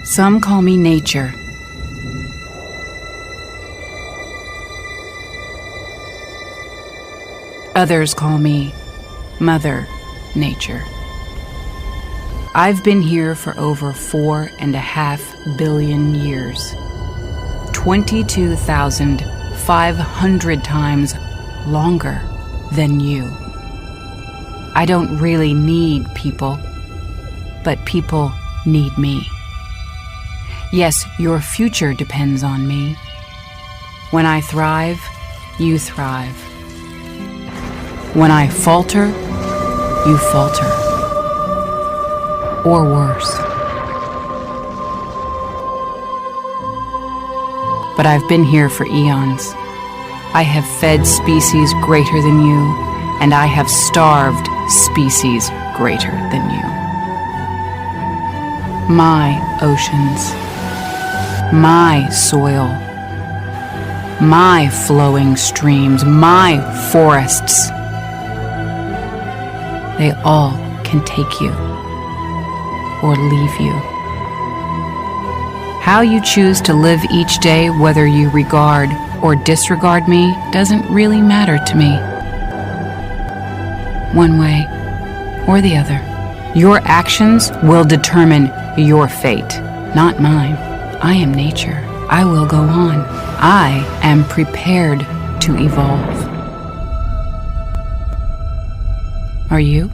Some call me nature. Others call me Mother Nature. I've been here for over 4.5 billion years. 22,500 times longer than you. I don't really need people, but people need me. Yes, your future depends on me. When I thrive, you thrive. When I falter, you falter. Or worse. But I've been here for eons. I have fed species greater than you, and I have starved species greater than you. My oceans, my soil, my flowing streams, my forests, they all can take you or leave you. How you choose to live each day, whether you regard or disregard me, doesn't really matter to me. One way or the other. Your actions will determine your fate, not mine. I am nature. I will go on. I am prepared to evolve. Are you?